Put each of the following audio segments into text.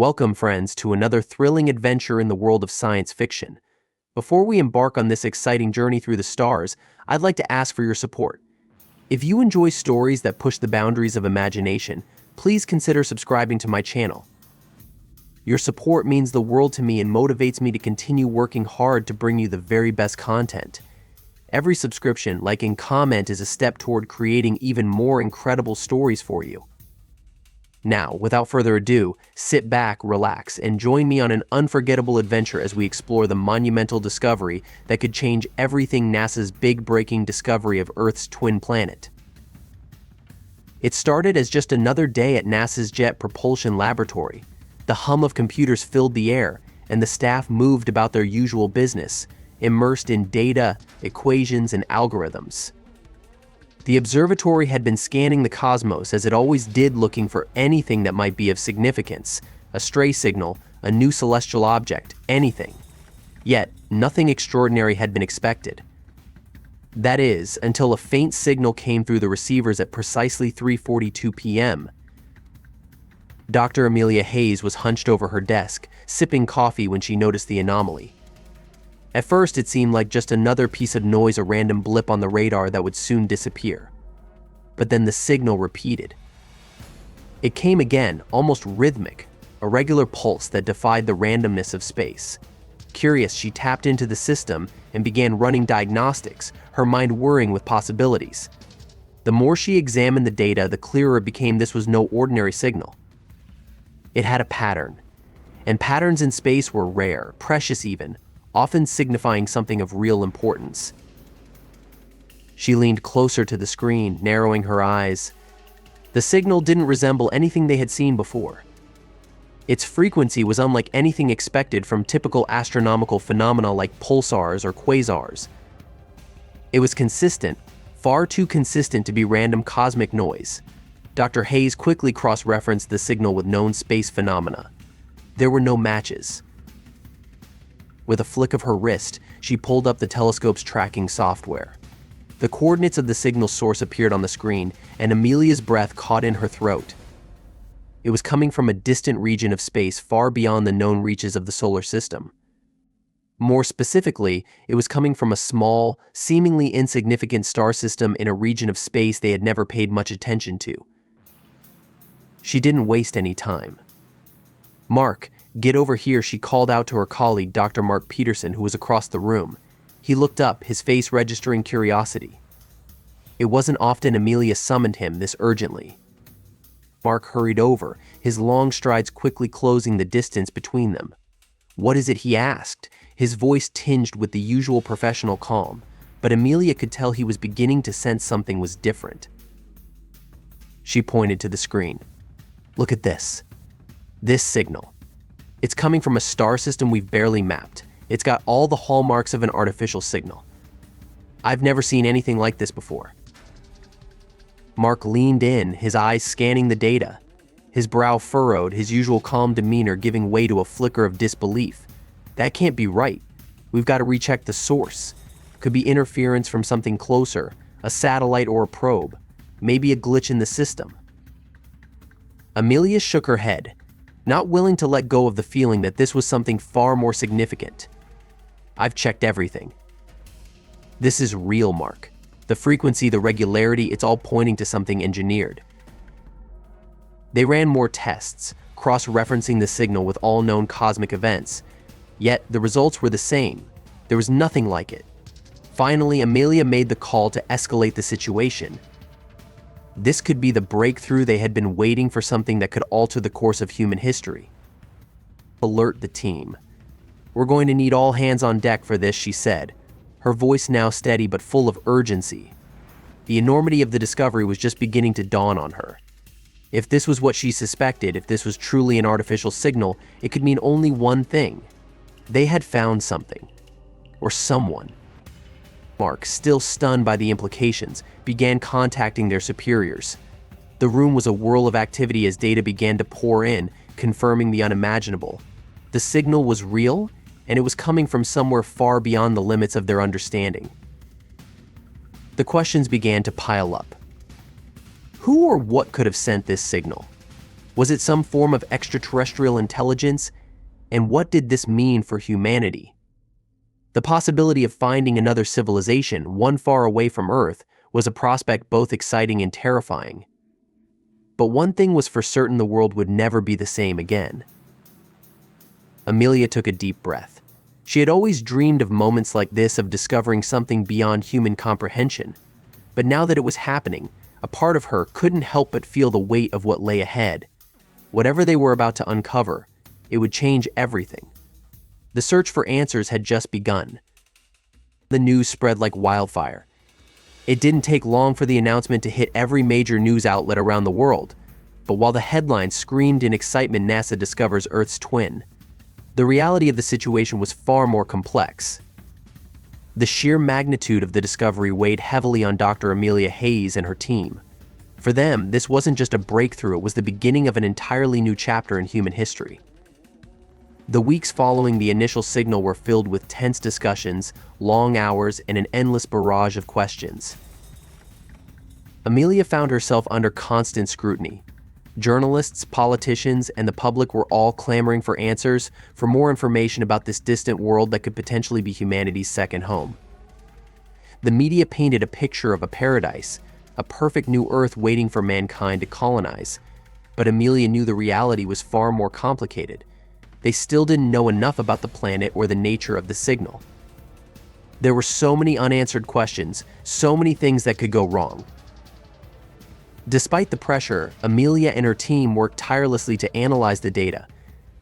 Welcome, friends, to another thrilling adventure in the world of science fiction. Before we embark on this exciting journey through the stars, I'd like to ask for your support. If you enjoy stories that push the boundaries of imagination, please consider subscribing to my channel. Your support means the world to me and motivates me to continue working hard to bring you the very best content. Every subscription, like and comment, is a step toward creating even more incredible stories for you. Now, without further ado, sit back, relax, and join me on an unforgettable adventure as we explore the monumental discovery that could change everything: NASA's big breaking discovery of Earth's twin planet. It started as just another day at NASA's Jet Propulsion Laboratory. The hum of computers filled the air, and the staff moved about their usual business, immersed in data, equations, and algorithms. The observatory had been scanning the cosmos as it always did, looking for anything that might be of significance: a stray signal, a new celestial object, anything. Yet, nothing extraordinary had been expected. That is, until a faint signal came through the receivers at precisely 3:42 p.m. Dr. Amelia Hayes was hunched over her desk, sipping coffee when she noticed the anomaly. At first, it seemed like just another piece of noise, a random blip on the radar that would soon disappear. But then the signal repeated. It came again, almost rhythmic, a regular pulse that defied the randomness of space. Curious, she tapped into the system and began running diagnostics, her mind whirring with possibilities. The more she examined the data, the clearer it became this was no ordinary signal. It had a pattern, and patterns in space were rare, precious even, often signifying something of real importance. She leaned closer to the screen, narrowing her eyes. The signal didn't resemble anything they had seen before. Its frequency was unlike anything expected from typical astronomical phenomena like pulsars or quasars. It was consistent, far too consistent to be random cosmic noise. Dr. Hayes quickly cross-referenced the signal with known space phenomena. There were no matches. With a flick of her wrist, she pulled up the telescope's tracking software. The coordinates of the signal source appeared on the screen, and Amelia's breath caught in her throat. It was coming from a distant region of space far beyond the known reaches of the solar system. More specifically, it was coming from a small, seemingly insignificant star system in a region of space they had never paid much attention to. She didn't waste any time. "Mark, get over here," she called out to her colleague, Dr. Mark Peterson, who was across the room. He looked up, his face registering curiosity. It wasn't often Amelia summoned him this urgently. Mark hurried over, his long strides quickly closing the distance between them. "What is it?" he asked, his voice tinged with the usual professional calm, but Amelia could tell he was beginning to sense something was different. She pointed to the screen. "Look at this. This signal. It's coming from a star system we've barely mapped. It's got all the hallmarks of an artificial signal. I've never seen anything like this before." Mark leaned in, his eyes scanning the data. His brow furrowed, his usual calm demeanor giving way to a flicker of disbelief. "That can't be right. We've got to recheck the source. Could be interference from something closer, a satellite or a probe, maybe a glitch in the system." Amelia shook her head, not willing to let go of the feeling that this was something far more significant. "I've checked everything. This is real, Mark. The frequency, the regularity, it's all pointing to something engineered." They ran more tests, cross-referencing the signal with all known cosmic events. Yet, the results were the same. There was nothing like it. Finally, Amelia made the call to escalate the situation. This could be the breakthrough they had been waiting for, something that could alter the course of human history. "Alert the team. We're going to need all hands on deck for this," she said, her voice now steady but full of urgency. The enormity of the discovery was just beginning to dawn on her. If this was what she suspected, if this was truly an artificial signal, it could mean only one thing. They had found something. Or someone. Mark, still stunned by the implications, began contacting their superiors. The room was a whirl of activity as data began to pour in, confirming the unimaginable. The signal was real, and it was coming from somewhere far beyond the limits of their understanding. The questions began to pile up. Who or what could have sent this signal? Was it some form of extraterrestrial intelligence? And what did this mean for humanity? The possibility of finding another civilization, one far away from Earth, was a prospect both exciting and terrifying. But one thing was for certain: the world would never be the same again. Amelia took a deep breath. She had always dreamed of moments like this, of discovering something beyond human comprehension. But now that it was happening, a part of her couldn't help but feel the weight of what lay ahead. Whatever they were about to uncover, it would change everything. The search for answers had just begun. The news spread like wildfire. It didn't take long for the announcement to hit every major news outlet around the world. But while the headlines screamed in excitement, NASA discovers Earth's twin, the reality of the situation was far more complex. The sheer magnitude of the discovery weighed heavily on Dr. Amelia Hayes and her team. For them, this wasn't just a breakthrough, it was the beginning of an entirely new chapter in human history. The weeks following the initial signal were filled with tense discussions, long hours, and an endless barrage of questions. Amelia found herself under constant scrutiny. Journalists, politicians, and the public were all clamoring for answers, for more information about this distant world that could potentially be humanity's second home. The media painted a picture of a paradise, a perfect new Earth waiting for mankind to colonize. But Amelia knew the reality was far more complicated. They still didn't know enough about the planet or the nature of the signal. There were so many unanswered questions, so many things that could go wrong. Despite the pressure, Amelia and her team worked tirelessly to analyze the data.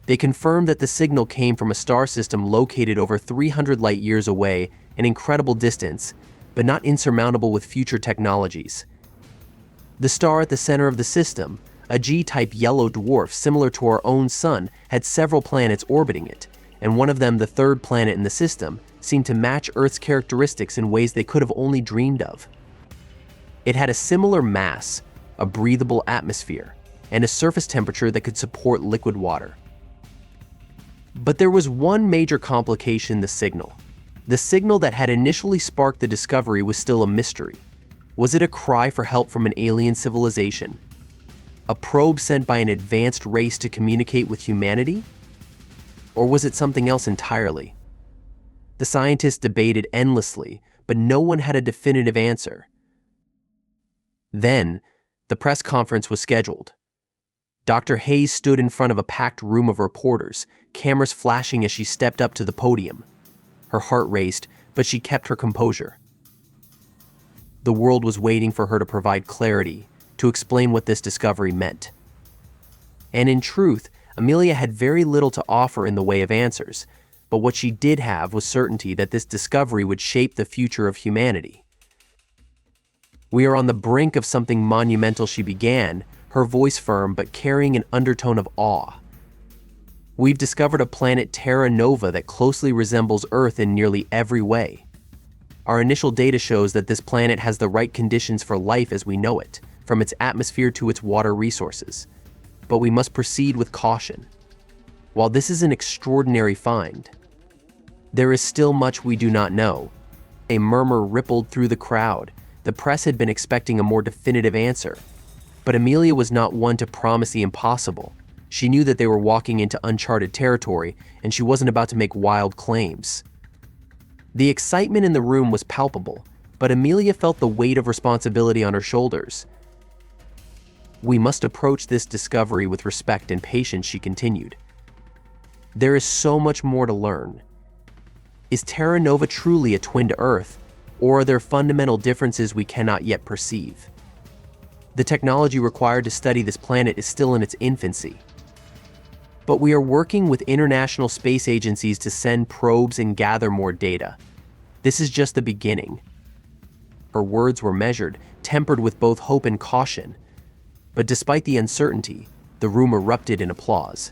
They confirmed that the signal came from a star system located over 300 light-years away, an incredible distance, but not insurmountable with future technologies. The star at the center of the system, a G-type yellow dwarf similar to our own sun, had several planets orbiting it, and one of them, the third planet in the system, seemed to match Earth's characteristics in ways they could have only dreamed of. It had a similar mass, a breathable atmosphere, and a surface temperature that could support liquid water. But there was one major complication: the signal. The signal that had initially sparked the discovery was still a mystery. Was it a cry for help from an alien civilization? A probe sent by an advanced race to communicate with humanity? Or was it something else entirely? The scientists debated endlessly, but no one had a definitive answer. Then, the press conference was scheduled. Dr. Hayes stood in front of a packed room of reporters, cameras flashing as she stepped up to the podium. Her heart raced, but she kept her composure. The world was waiting for her to provide clarity, to explain what this discovery meant. And in truth, Amelia had very little to offer in the way of answers, but what she did have was certainty that this discovery would shape the future of humanity. "We are on the brink of something monumental," she began, her voice firm but carrying an undertone of awe. "We've discovered a planet, Terra Nova, that closely resembles Earth in nearly every way. Our initial data shows that this planet has the right conditions for life as we know it, from its atmosphere to its water resources. But we must proceed with caution. While this is an extraordinary find, there is still much we do not know." A murmur rippled through the crowd. The press had been expecting a more definitive answer. But Amelia was not one to promise the impossible. She knew that they were walking into uncharted territory, and she wasn't about to make wild claims. The excitement in the room was palpable, but Amelia felt the weight of responsibility on her shoulders. "We must approach this discovery with respect and patience," she continued. "There is so much more to learn. Is Terra Nova truly a twin to Earth, or are there fundamental differences we cannot yet perceive? The technology required to study this planet is still in its infancy. But we are working with international space agencies to send probes and gather more data. This is just the beginning." Her words were measured, tempered with both hope and caution. But despite the uncertainty, the room erupted in applause.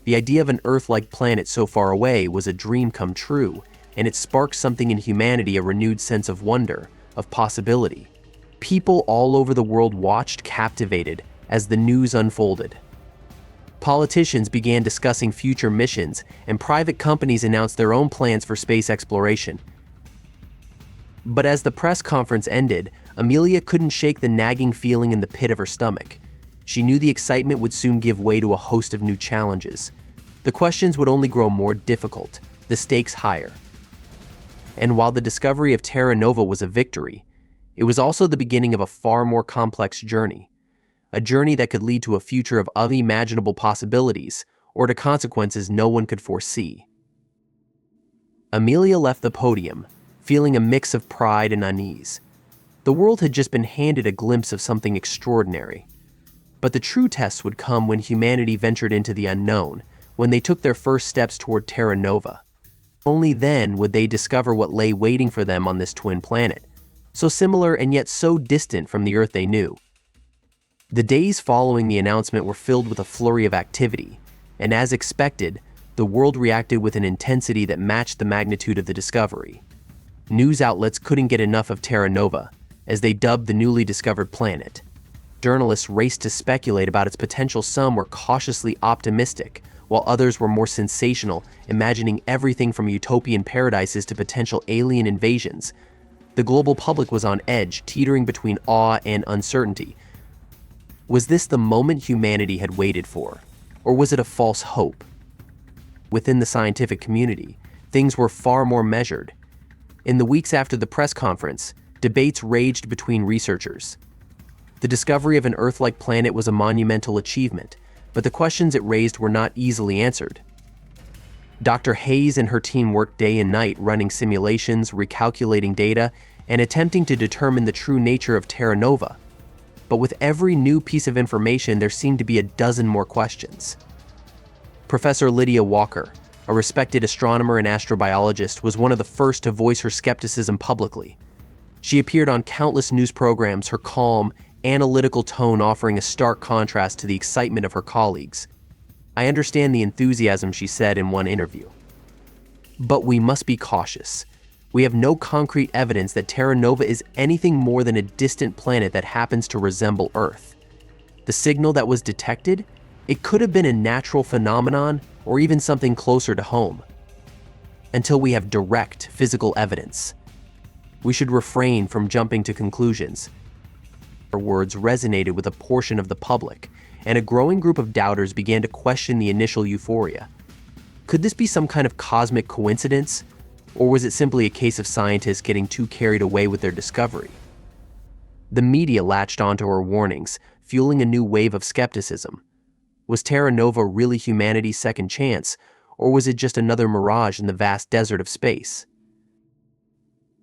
The idea of an Earth-like planet so far away was a dream come true, and it sparked something in humanity, a renewed sense of wonder, of possibility. People all over the world watched, captivated, as the news unfolded. Politicians began discussing future missions, and private companies announced their own plans for space exploration. But as the press conference ended, Amelia couldn't shake the nagging feeling in the pit of her stomach. She knew the excitement would soon give way to a host of new challenges. The questions would only grow more difficult, the stakes higher. And while the discovery of Terra Nova was a victory, it was also the beginning of a far more complex journey. A journey that could lead to a future of unimaginable possibilities, or to consequences no one could foresee. Amelia left the podium, feeling a mix of pride and unease. The world had just been handed a glimpse of something extraordinary. But the true test would come when humanity ventured into the unknown, when they took their first steps toward Terra Nova. Only then would they discover what lay waiting for them on this twin planet, so similar and yet so distant from the Earth they knew. The days following the announcement were filled with a flurry of activity, and as expected, the world reacted with an intensity that matched the magnitude of the discovery. News outlets couldn't get enough of Terra Nova, as they dubbed the newly discovered planet. Journalists raced to speculate about its potential. Some were cautiously optimistic, while others were more sensational, imagining everything from utopian paradises to potential alien invasions. The global public was on edge, teetering between awe and uncertainty. Was this the moment humanity had waited for, or was it a false hope? Within the scientific community, things were far more measured. In the weeks after the press conference, debates raged between researchers. The discovery of an Earth-like planet was a monumental achievement, but the questions it raised were not easily answered. Dr. Hayes and her team worked day and night running simulations, recalculating data, and attempting to determine the true nature of Terra Nova. But with every new piece of information, there seemed to be a dozen more questions. Professor Lydia Walker, a respected astronomer and astrobiologist, was one of the first to voice her skepticism publicly. She appeared on countless news programs, her calm, analytical tone offering a stark contrast to the excitement of her colleagues. "I understand the enthusiasm," she said in one interview. "But we must be cautious. We have no concrete evidence that Terra Nova is anything more than a distant planet that happens to resemble Earth. The signal that was detected, it could have been a natural phenomenon or even something closer to home. Until we have direct physical evidence, we should refrain from jumping to conclusions." Her words resonated with a portion of the public, and a growing group of doubters began to question the initial euphoria. Could this be some kind of cosmic coincidence, or was it simply a case of scientists getting too carried away with their discovery? The media latched onto her warnings, fueling a new wave of skepticism. Was Terra Nova really humanity's second chance, or was it just another mirage in the vast desert of space?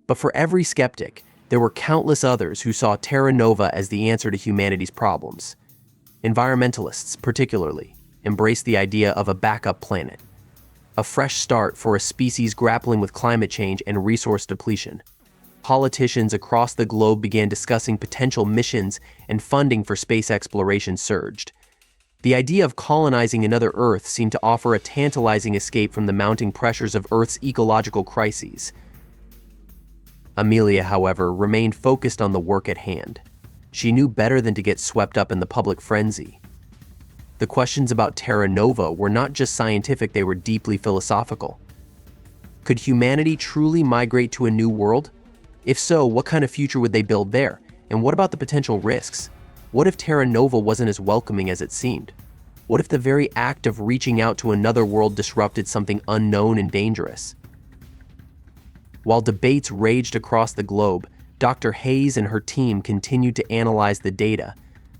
But for every skeptic, there were countless others who saw Terra Nova as the answer to humanity's problems. Environmentalists, particularly, embraced the idea of a backup planet, a fresh start for a species grappling with climate change and resource depletion. Politicians across the globe began discussing potential missions, and funding for space exploration surged. The idea of colonizing another Earth seemed to offer a tantalizing escape from the mounting pressures of Earth's ecological crises. Amelia, however, remained focused on the work at hand. She knew better than to get swept up in the public frenzy. The questions about Terra Nova were not just scientific, they were deeply philosophical. Could humanity truly migrate to a new world? If so, what kind of future would they build there? And what about the potential risks? What if Terra Nova wasn't as welcoming as it seemed? What if the very act of reaching out to another world disrupted something unknown and dangerous? While debates raged across the globe, Dr. Hayes and her team continued to analyze the data.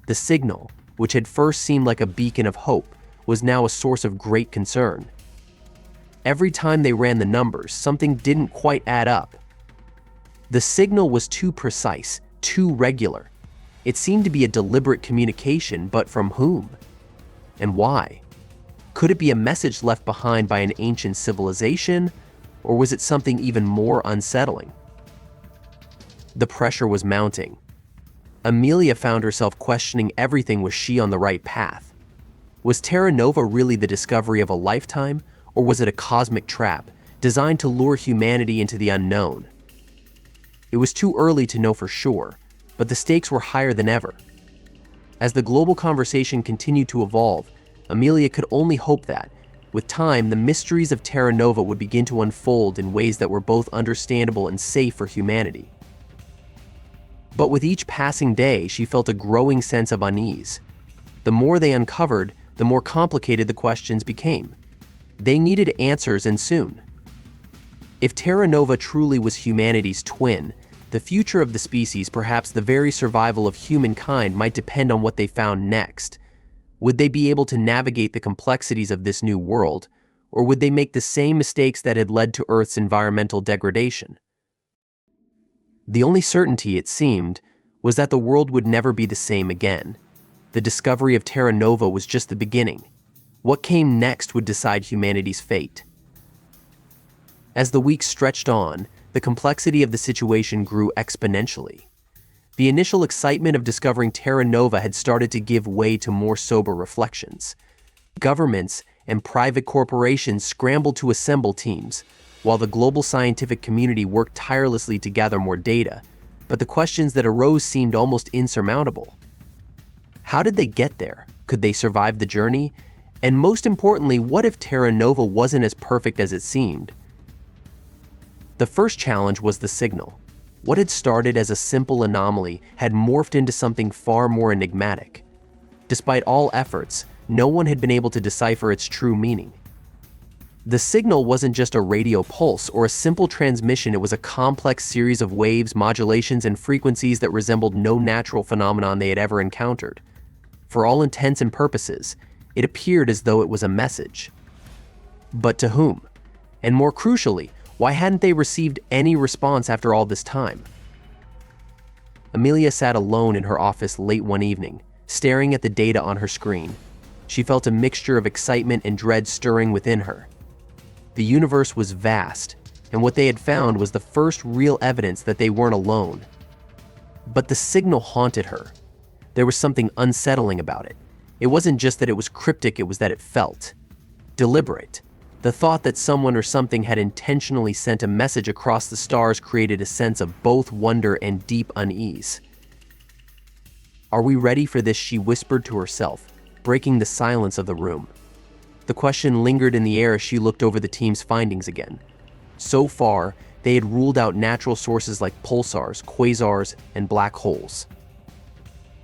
The signal, which had first seemed like a beacon of hope, was now a source of great concern. Every time they ran the numbers, something didn't quite add up. The signal was too precise, too regular. It seemed to be a deliberate communication, but from whom? And why? Could it be a message left behind by an ancient civilization, or was it something even more unsettling? The pressure was mounting. Amelia found herself questioning everything. Was she on the right path? Was Terra Nova really the discovery of a lifetime, or was it a cosmic trap designed to lure humanity into the unknown? It was too early to know for sure, but the stakes were higher than ever. As the global conversation continued to evolve, Amelia could only hope that, with time, the mysteries of Terra Nova would begin to unfold in ways that were both understandable and safe for humanity. But with each passing day, she felt a growing sense of unease. The The more they uncovered, the more complicated the questions became. They needed answers, and soon. If Terra Nova truly was humanity's twin, the future of the species, perhaps the very survival of humankind, might depend on what they found next. Would they be able to navigate the complexities of this new world, or would they make the same mistakes that had led to Earth's environmental degradation? The only certainty, it seemed, was that the world would never be the same again. The discovery of Terra Nova was just the beginning. What came next would decide humanity's fate. As the weeks stretched on, the complexity of the situation grew exponentially. The initial excitement of discovering Terra Nova had started to give way to more sober reflections. Governments and private corporations scrambled to assemble teams, while the global scientific community worked tirelessly to gather more data, but the questions that arose seemed almost insurmountable. How did they get there? Could they survive the journey? And most importantly, what if Terra Nova wasn't as perfect as it seemed? The first challenge was the signal. What had started as a simple anomaly had morphed into something far more enigmatic. Despite all efforts, no one had been able to decipher its true meaning. The signal wasn't just a radio pulse or a simple transmission, it was a complex series of waves, modulations, and frequencies that resembled no natural phenomenon they had ever encountered. For all intents and purposes, it appeared as though it was a message. But to whom? And more crucially, why hadn't they received any response after all this time? Amelia sat alone in her office late one evening, staring at the data on her screen. She felt a mixture of excitement and dread stirring within her. The universe was vast, and what they had found was the first real evidence that they weren't alone. But the signal haunted her. There was something unsettling about it. It wasn't just that it was cryptic, it was that it felt deliberate. The thought that someone or something had intentionally sent a message across the stars created a sense of both wonder and deep unease. "Are we ready for this?" she whispered to herself, breaking the silence of the room. The question lingered in the air as she looked over the team's findings again. So far, they had ruled out natural sources like pulsars, quasars, and black holes.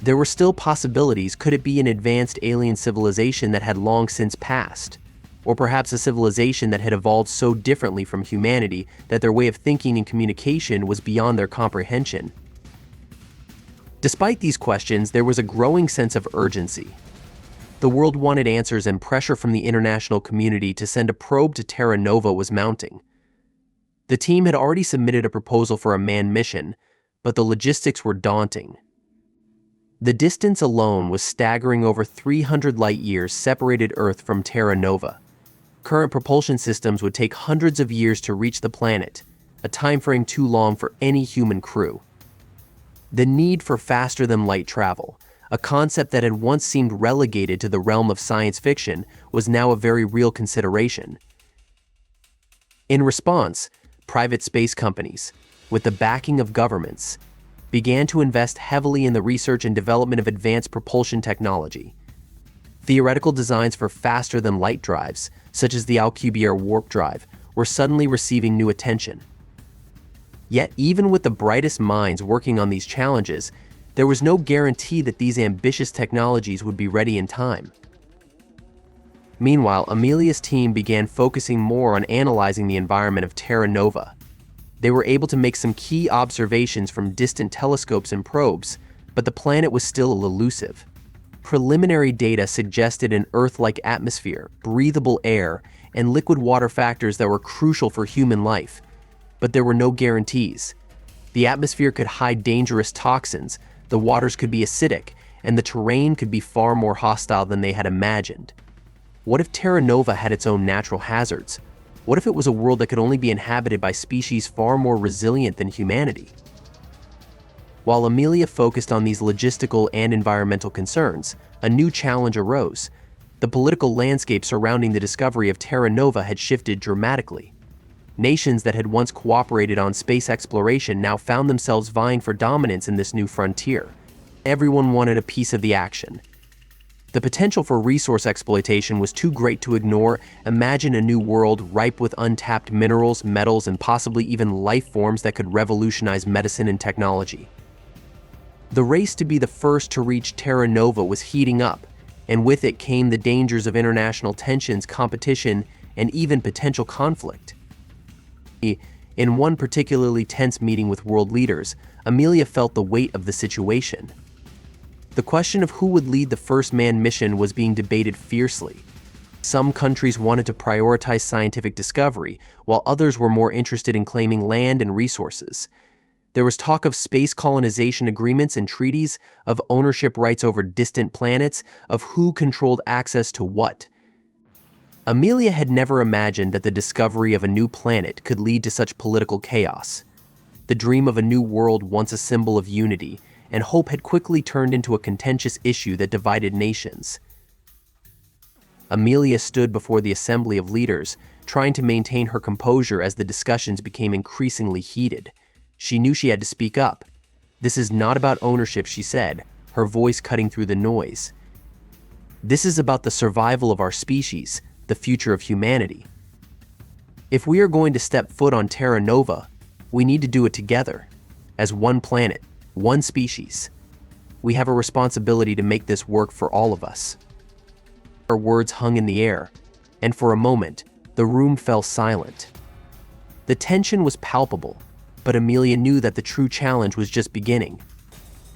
There were still possibilities. Could it be an advanced alien civilization that had long since passed? Or perhaps a civilization that had evolved so differently from humanity that their way of thinking and communication was beyond their comprehension. Despite these questions, there was a growing sense of urgency. The world wanted answers, and pressure from the international community to send a probe to Terra Nova was mounting. The team had already submitted a proposal for a manned mission, but the logistics were daunting. The distance alone was staggering. Over 300 light-years separated Earth from Terra Nova. Current propulsion systems would take hundreds of years to reach the planet, a timeframe too long for any human crew. The need for faster-than-light travel, a concept that had once seemed relegated to the realm of science fiction, was now a very real consideration. In response, private space companies, with the backing of governments, began to invest heavily in the research and development of advanced propulsion technology. Theoretical designs for faster-than-light drives, such as the Alcubierre warp drive, were suddenly receiving new attention. Yet, even with the brightest minds working on these challenges, there was no guarantee that these ambitious technologies would be ready in time. Meanwhile, Amelia's team began focusing more on analyzing the environment of Terra Nova. They were able to make some key observations from distant telescopes and probes, but the planet was still elusive. Preliminary data suggested an Earth-like atmosphere, breathable air, and liquid water, factors that were crucial for human life. But there were no guarantees. The atmosphere could hide dangerous toxins, the waters could be acidic, and the terrain could be far more hostile than they had imagined. What if Terra Nova had its own natural hazards? What if it was a world that could only be inhabited by species far more resilient than humanity? While Amelia focused on these logistical and environmental concerns, a new challenge arose. The political landscape surrounding the discovery of Terra Nova had shifted dramatically. Nations that had once cooperated on space exploration now found themselves vying for dominance in this new frontier. Everyone wanted a piece of the action. The potential for resource exploitation was too great to ignore. Imagine a new world ripe with untapped minerals, metals, and possibly even life forms that could revolutionize medicine and technology. The race to be the first to reach Terra Nova was heating up, and with it came the dangers of international tensions, competition, and even potential conflict. In one particularly tense meeting with world leaders, Amelia felt the weight of the situation. The question of who would lead the first manned mission was being debated fiercely. Some countries wanted to prioritize scientific discovery, while others were more interested in claiming land and resources. There was talk of space colonization agreements and treaties, of ownership rights over distant planets, of who controlled access to what. Amelia had never imagined that the discovery of a new planet could lead to such political chaos. The dream of a new world, once a symbol of unity and hope, had quickly turned into a contentious issue that divided nations. Amelia stood before the assembly of leaders, trying to maintain her composure as the discussions became increasingly heated. She knew she had to speak up. "This is not about ownership," she said, her voice cutting through the noise. "This is about the survival of our species, the future of humanity. If we are going to step foot on Terra Nova, we need to do it together, as one planet, one species. We have a responsibility to make this work for all of us." Her words hung in the air, and for a moment, the room fell silent. The tension was palpable, but Amelia knew that the true challenge was just beginning.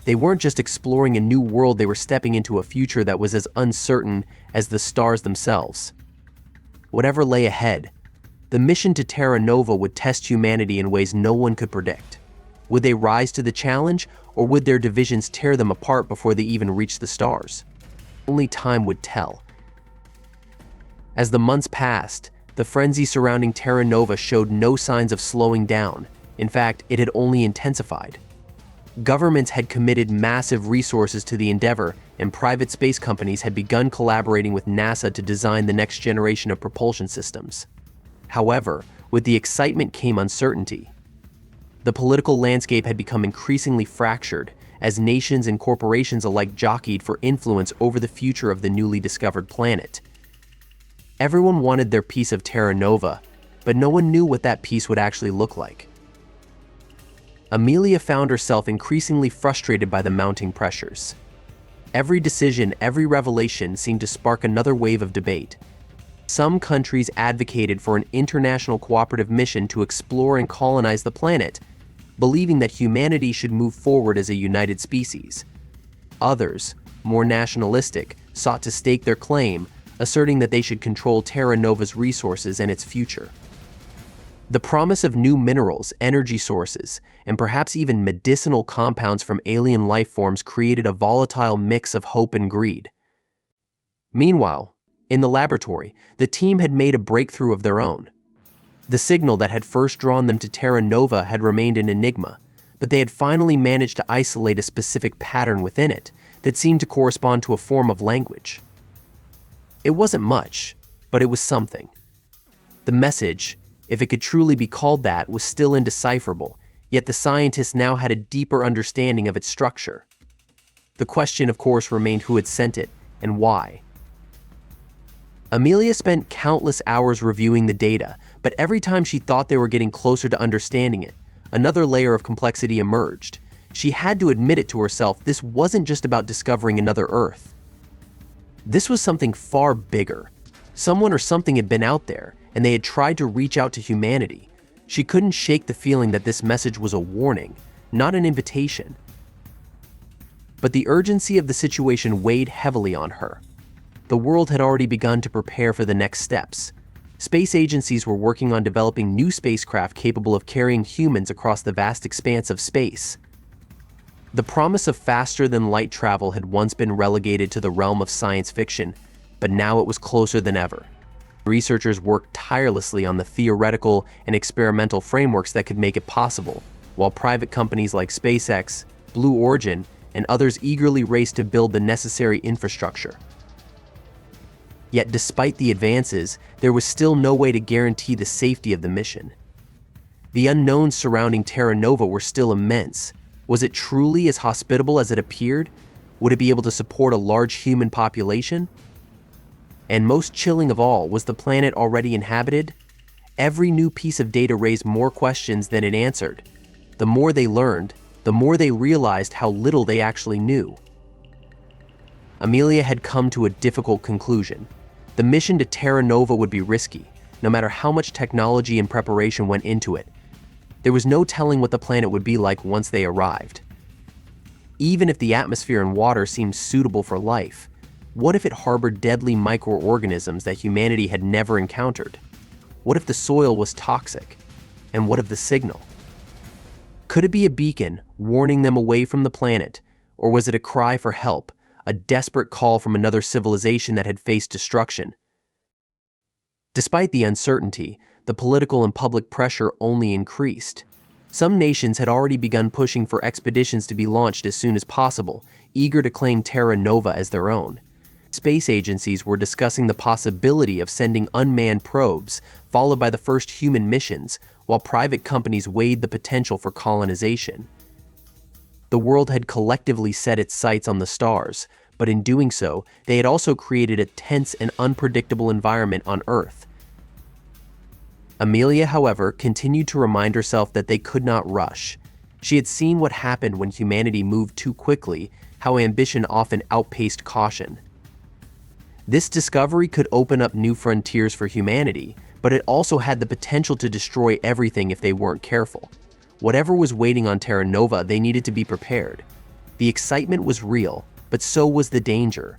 They weren't just exploring a new world, they were stepping into a future that was as uncertain as the stars themselves. Whatever lay ahead, the mission to Terra Nova would test humanity in ways no one could predict. Would they rise to the challenge, or would their divisions tear them apart before they even reached the stars? Only time would tell. As the months passed, the frenzy surrounding Terra Nova showed no signs of slowing down. In fact, it had only intensified. Governments had committed massive resources to the endeavor, and private space companies had begun collaborating with NASA to design the next generation of propulsion systems. However, with the excitement came uncertainty. The political landscape had become increasingly fractured, as nations and corporations alike jockeyed for influence over the future of the newly discovered planet. Everyone wanted their piece of Terra Nova, but no one knew what that piece would actually look like. Amelia found herself increasingly frustrated by the mounting pressures. Every decision, every revelation seemed to spark another wave of debate. Some countries advocated for an international cooperative mission to explore and colonize the planet, believing that humanity should move forward as a united species. Others, more nationalistic, sought to stake their claim, asserting that they should control Terra Nova's resources and its future. The promise of new minerals, energy sources, and perhaps even medicinal compounds from alien life forms created a volatile mix of hope and greed. Meanwhile, in the laboratory, the team had made a breakthrough of their own. The signal that had first drawn them to Terra Nova had remained an enigma, but they had finally managed to isolate a specific pattern within it that seemed to correspond to a form of language. It wasn't much, but it was something. The message, if it could truly be called that, was still indecipherable, yet the scientists now had a deeper understanding of its structure. The question, of course, remained who had sent it and why. Amelia spent countless hours reviewing the data, but every time she thought they were getting closer to understanding it, another layer of complexity emerged. She had to admit it to herself, this wasn't just about discovering another Earth. This was something far bigger. Someone or something had been out there, and they had tried to reach out to humanity. She couldn't shake the feeling that this message was a warning, not an invitation. But the urgency of the situation weighed heavily on her. The world had already begun to prepare for the next steps. Space agencies were working on developing new spacecraft capable of carrying humans across the vast expanse of space. The promise of faster-than-light travel had once been relegated to the realm of science fiction, but now it was closer than ever. Researchers worked tirelessly on the theoretical and experimental frameworks that could make it possible, while private companies like SpaceX, Blue Origin, and others eagerly raced to build the necessary infrastructure. Yet despite the advances, there was still no way to guarantee the safety of the mission. The unknowns surrounding Terra Nova were still immense. Was it truly as hospitable as it appeared? Would it be able to support a large human population? And most chilling of all, was the planet already inhabited? Every new piece of data raised more questions than it answered. The more they learned, the more they realized how little they actually knew. Amelia had come to a difficult conclusion. The mission to Terra Nova would be risky, no matter how much technology and preparation went into it. There was no telling what the planet would be like once they arrived. Even if the atmosphere and water seemed suitable for life, what if it harbored deadly microorganisms that humanity had never encountered? What if the soil was toxic? And what of the signal? Could it be a beacon warning them away from the planet, or was it a cry for help, a desperate call from another civilization that had faced destruction? Despite the uncertainty, the political and public pressure only increased. Some nations had already begun pushing for expeditions to be launched as soon as possible, eager to claim Terra Nova as their own. Space agencies were discussing the possibility of sending unmanned probes, followed by the first human missions, while private companies weighed the potential for colonization. The world had collectively set its sights on the stars, but in doing so, they had also created a tense and unpredictable environment on Earth. Amelia, however, continued to remind herself that they could not rush. She had seen what happened when humanity moved too quickly, how ambition often outpaced caution. This discovery could open up new frontiers for humanity, but it also had the potential to destroy everything if they weren't careful. Whatever was waiting on Terra Nova, they needed to be prepared. The excitement was real, but so was the danger.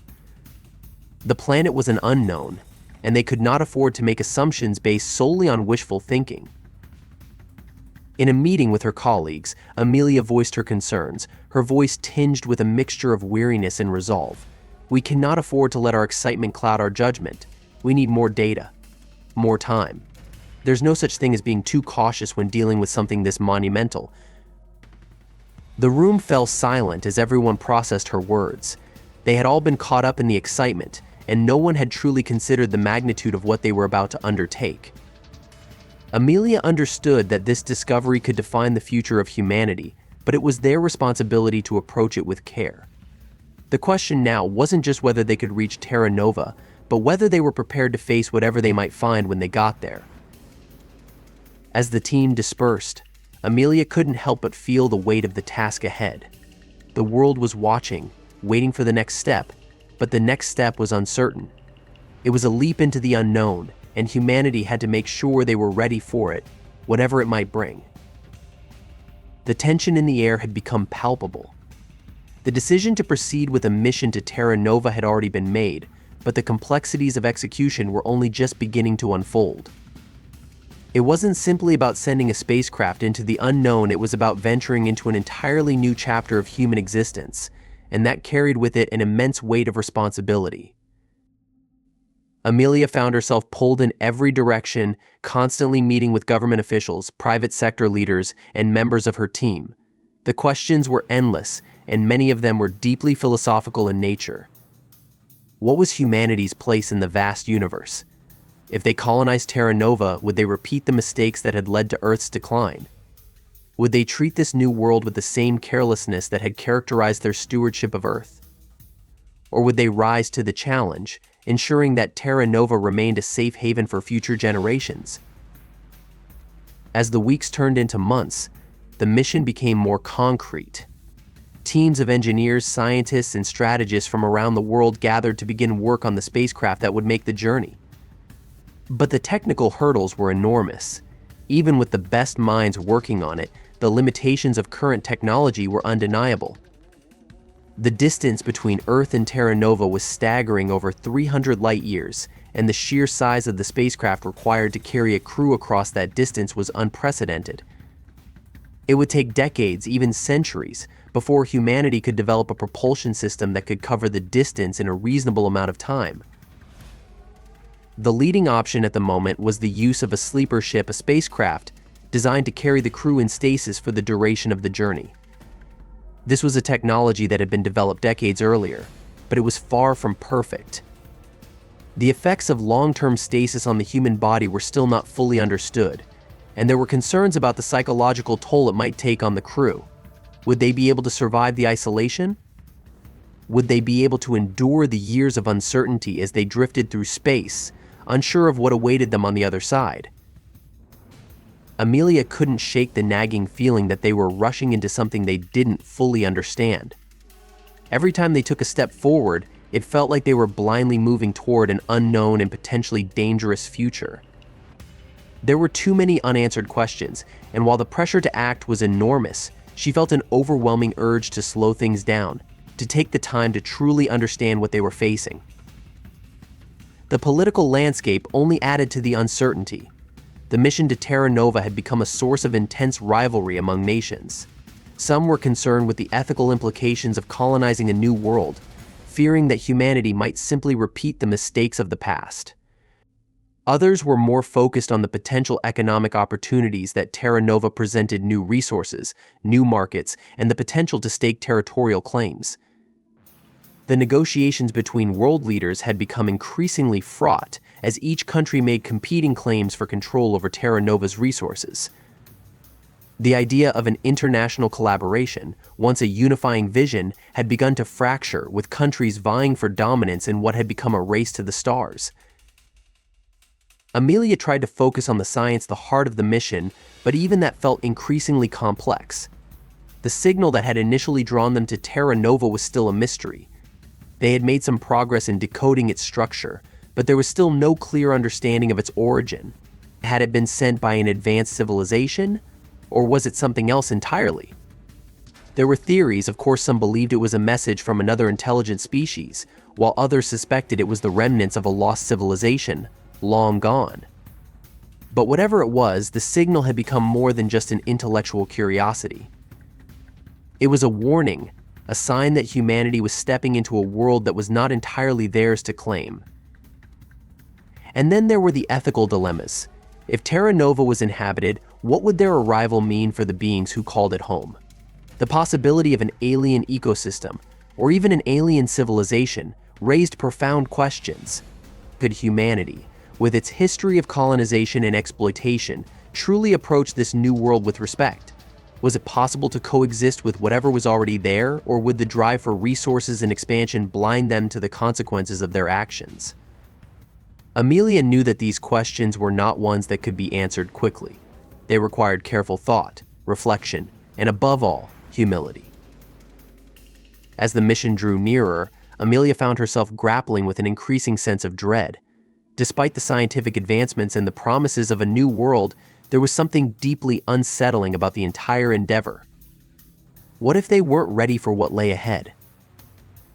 The planet was an unknown, and they could not afford to make assumptions based solely on wishful thinking. In a meeting with her colleagues, Amelia voiced her concerns, her voice tinged with a mixture of weariness and resolve. We cannot afford to let our excitement cloud our judgment. We need more data, more time. There's no such thing as being too cautious when dealing with something this monumental. The room fell silent as everyone processed her words. They had all been caught up in the excitement, and no one had truly considered the magnitude of what they were about to undertake. Amelia understood that this discovery could define the future of humanity, but it was their responsibility to approach it with care. The question now wasn't just whether they could reach Terra Nova, but whether they were prepared to face whatever they might find when they got there. As the team dispersed, Amelia couldn't help but feel the weight of the task ahead. The world was watching, waiting for the next step, but the next step was uncertain. It was a leap into the unknown, and humanity had to make sure they were ready for it, whatever it might bring. The tension in the air had become palpable. The decision to proceed with a mission to Terra Nova had already been made, but the complexities of execution were only just beginning to unfold. It wasn't simply about sending a spacecraft into the unknown, it was about venturing into an entirely new chapter of human existence, and that carried with it an immense weight of responsibility. Amelia found herself pulled in every direction, constantly meeting with government officials, private sector leaders, and members of her team. The questions were endless, and many of them were deeply philosophical in nature. What was humanity's place in the vast universe? If they colonized Terra Nova, would they repeat the mistakes that had led to Earth's decline? Would they treat this new world with the same carelessness that had characterized their stewardship of Earth? Or would they rise to the challenge, ensuring that Terra Nova remained a safe haven for future generations? As the weeks turned into months, the mission became more concrete. Teams of engineers, scientists, and strategists from around the world gathered to begin work on the spacecraft that would make the journey. But the technical hurdles were enormous. Even with the best minds working on it, the limitations of current technology were undeniable. The distance between Earth and Terra Nova was staggering, over 300 light-years, and the sheer size of the spacecraft required to carry a crew across that distance was unprecedented. It would take decades, even centuries, before humanity could develop a propulsion system that could cover the distance in a reasonable amount of time. The leading option at the moment was the use of a sleeper ship, a spacecraft designed to carry the crew in stasis for the duration of the journey. This was a technology that had been developed decades earlier, but it was far from perfect. The effects of long-term stasis on the human body were still not fully understood, and there were concerns about the psychological toll it might take on the crew. Would they be able to survive the isolation? Would they be able to endure the years of uncertainty as they drifted through space, unsure of what awaited them on the other side? Amelia couldn't shake the nagging feeling that they were rushing into something they didn't fully understand. Every time they took a step forward, It felt like they were blindly moving toward an unknown and potentially dangerous future. There were too many unanswered questions, and while the pressure to act was enormous, she felt an overwhelming urge to slow things down, to take the time to truly understand what they were facing. The political landscape only added to the uncertainty. The mission to Terra Nova had become a source of intense rivalry among nations. Some were concerned with the ethical implications of colonizing a new world, fearing that humanity might simply repeat the mistakes of the past. Others were more focused on the potential economic opportunities that Terra Nova presented: new resources, new markets, and the potential to stake territorial claims. The negotiations between world leaders had become increasingly fraught as each country made competing claims for control over Terra Nova's resources. The idea of an international collaboration, once a unifying vision, had begun to fracture, with countries vying for dominance in what had become a race to the stars. Amelia tried to focus on the science, the heart of the mission, but even that felt increasingly complex. The signal that had initially drawn them to Terra Nova was still a mystery. They had made some progress in decoding its structure, but there was still no clear understanding of its origin. Had it been sent by an advanced civilization, or was it something else entirely? There were theories. Of course, some believed it was a message from another intelligent species, while others suspected it was the remnants of a lost civilization, long gone. But whatever it was, the signal had become more than just an intellectual curiosity. It was a warning, a sign that humanity was stepping into a world that was not entirely theirs to claim. And then there were the ethical dilemmas. If Terra Nova was inhabited, what would their arrival mean for the beings who called it home? The possibility of an alien ecosystem, or even an alien civilization, raised profound questions. Could humanity, with its history of colonization and exploitation, truly approach this new world with respect? Was it possible to coexist with whatever was already there, or would the drive for resources and expansion blind them to the consequences of their actions? Amelia knew that these questions were not ones that could be answered quickly. They required careful thought, reflection, and above all, humility. As the mission drew nearer, Amelia found herself grappling with an increasing sense of dread. Despite the scientific advancements and the promises of a new world, there was something deeply unsettling about the entire endeavor. What if they weren't ready for what lay ahead?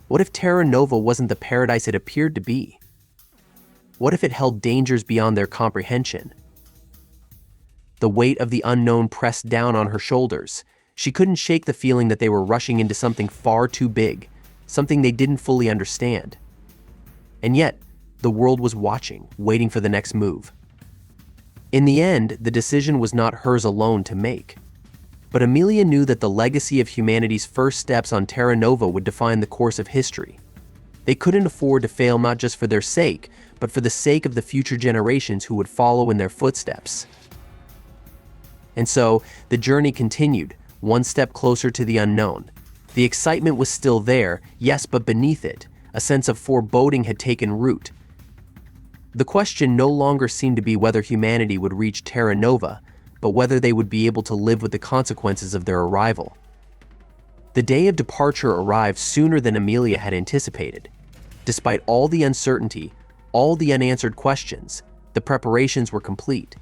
What if Terra Nova wasn't the paradise it appeared to be? What if it held dangers beyond their comprehension? The weight of the unknown pressed down on her shoulders. She couldn't shake the feeling that they were rushing into something far too big, something they didn't fully understand. And yet, the world was watching, waiting for the next move. In the end, the decision was not hers alone to make. But Amelia knew that the legacy of humanity's first steps on Terra Nova would define the course of history. They couldn't afford to fail, not just for their sake, but for the sake of the future generations who would follow in their footsteps. And so, the journey continued, one step closer to the unknown. The excitement was still there, yes, but beneath it, a sense of foreboding had taken root. The question no longer seemed to be whether humanity would reach Terra Nova, but whether they would be able to live with the consequences of their arrival. The day of departure arrived sooner than Amelia had anticipated. Despite all the uncertainty, all the unanswered questions, the preparations were complete.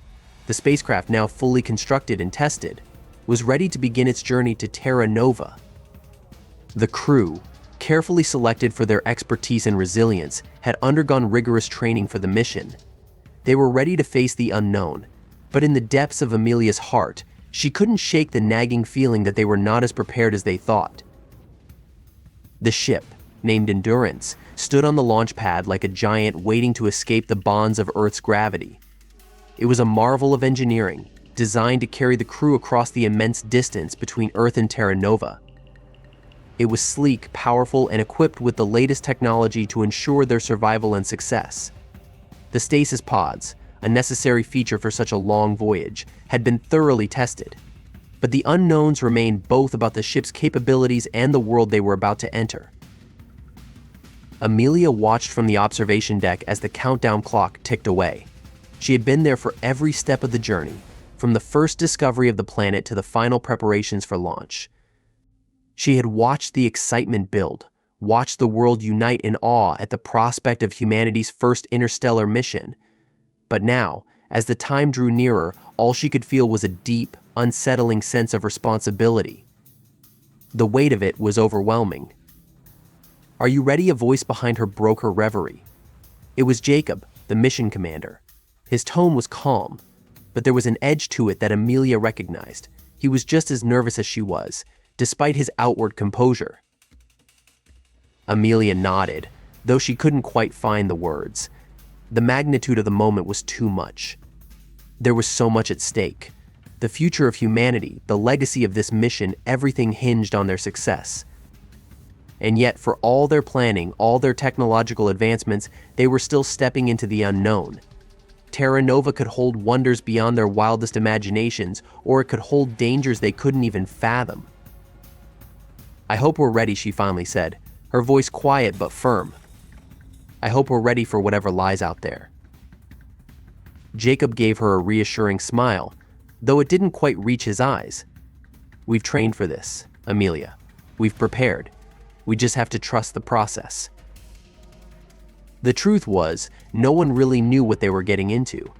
The spacecraft, now fully constructed and tested, was ready to begin its journey to Terra Nova. The crew, carefully selected for their expertise and resilience, had undergone rigorous training for the mission. They were ready to face the unknown, but in the depths of Amelia's heart, she couldn't shake the nagging feeling that they were not as prepared as they thought. The ship, named Endurance, stood on the launch pad like a giant waiting to escape the bonds of Earth's gravity. It was a marvel of engineering, designed to carry the crew across the immense distance between Earth and Terra Nova. It was sleek, powerful, and equipped with the latest technology to ensure their survival and success. The stasis pods, a necessary feature for such a long voyage, had been thoroughly tested. But the unknowns remained, both about the ship's capabilities and the world they were about to enter. Amelia watched from the observation deck as the countdown clock ticked away. She had been there for every step of the journey, from the first discovery of the planet to the final preparations for launch. She had watched the excitement build, watched the world unite in awe at the prospect of humanity's first interstellar mission. But now, as the time drew nearer, all she could feel was a deep, unsettling sense of responsibility. The weight of it was overwhelming. "Are you ready?" A voice behind her broke her reverie. It was Jacob, the mission commander. His tone was calm, but there was an edge to it that Amelia recognized. He was just as nervous as she was, despite his outward composure. Amelia nodded, though she couldn't quite find the words. The magnitude of the moment was too much. There was so much at stake. The future of humanity, the legacy of this mission, everything hinged on their success. And yet, for all their planning, all their technological advancements, they were still stepping into the unknown. Terra Nova could hold wonders beyond their wildest imaginations, or it could hold dangers they couldn't even fathom. "I hope we're ready," she finally said, her voice quiet but firm. "I hope we're ready for whatever lies out there." Jacob gave her a reassuring smile, though it didn't quite reach his eyes. "We've trained for this, Amelia. We've prepared. We just have to trust the process." The truth was, no one really knew what they were getting into.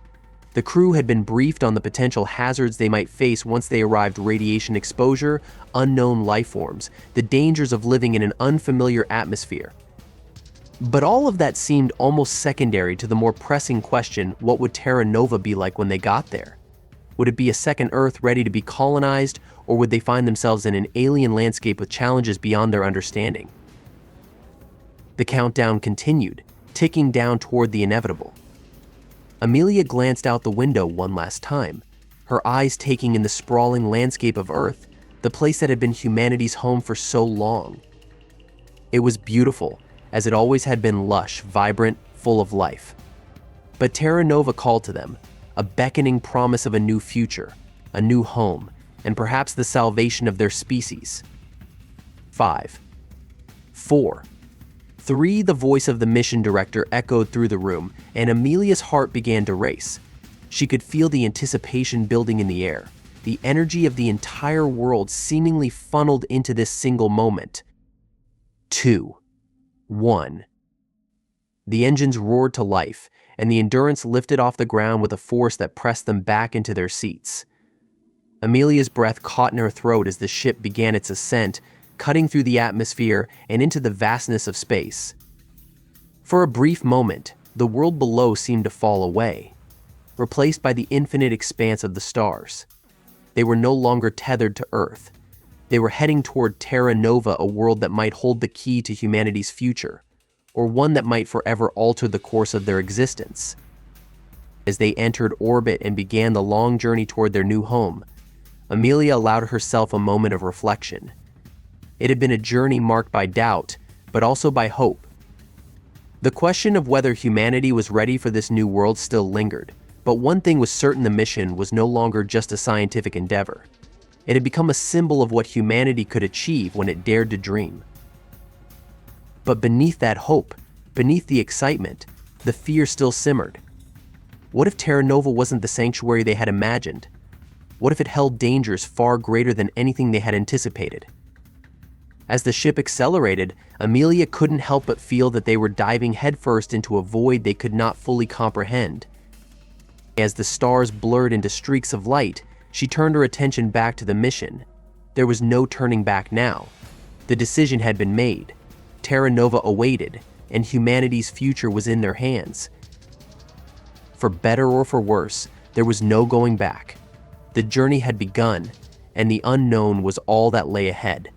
The crew had been briefed on the potential hazards they might face once they arrived: radiation exposure, unknown life forms, the dangers of living in an unfamiliar atmosphere. But all of that seemed almost secondary to the more pressing question: what would Terra Nova be like when they got there? Would it be a second Earth ready to be colonized, or would they find themselves in an alien landscape with challenges beyond their understanding? The countdown continued, ticking down toward the inevitable. Amelia glanced out the window one last time, her eyes taking in the sprawling landscape of Earth, the place that had been humanity's home for so long. It was beautiful, as it always had been: lush, vibrant, full of life. But Terra Nova called to them, a beckoning promise of a new future, a new home, and perhaps the salvation of their species. 5, 4, 3, the voice of the mission director echoed through the room, and Amelia's heart began to race. She could feel the anticipation building in the air, the energy of the entire world seemingly funneled into this single moment. 2, 1. The engines roared to life, and the Endurance lifted off the ground with a force that pressed them back into their seats. Amelia's breath caught in her throat as the ship began its ascent, cutting through the atmosphere and into the vastness of space. For a brief moment, the world below seemed to fall away, replaced by the infinite expanse of the stars. They were no longer tethered to Earth. They were heading toward Terra Nova, a world that might hold the key to humanity's future, or one that might forever alter the course of their existence. As they entered orbit and began the long journey toward their new home, Amelia allowed herself a moment of reflection. It had been a journey marked by doubt, but also by hope. The question of whether humanity was ready for this new world still lingered, but one thing was certain: the mission was no longer just a scientific endeavor. It had become a symbol of what humanity could achieve when it dared to dream. But beneath that hope, beneath the excitement, the fear still simmered. What if Terra Nova wasn't the sanctuary they had imagined? What if it held dangers far greater than anything they had anticipated? As the ship accelerated, Amelia couldn't help but feel that they were diving headfirst into a void they could not fully comprehend. As the stars blurred into streaks of light, she turned her attention back to the mission. There was no turning back now. The decision had been made. Terra Nova awaited, and humanity's future was in their hands. For better or for worse, there was no going back. The journey had begun, and the unknown was all that lay ahead.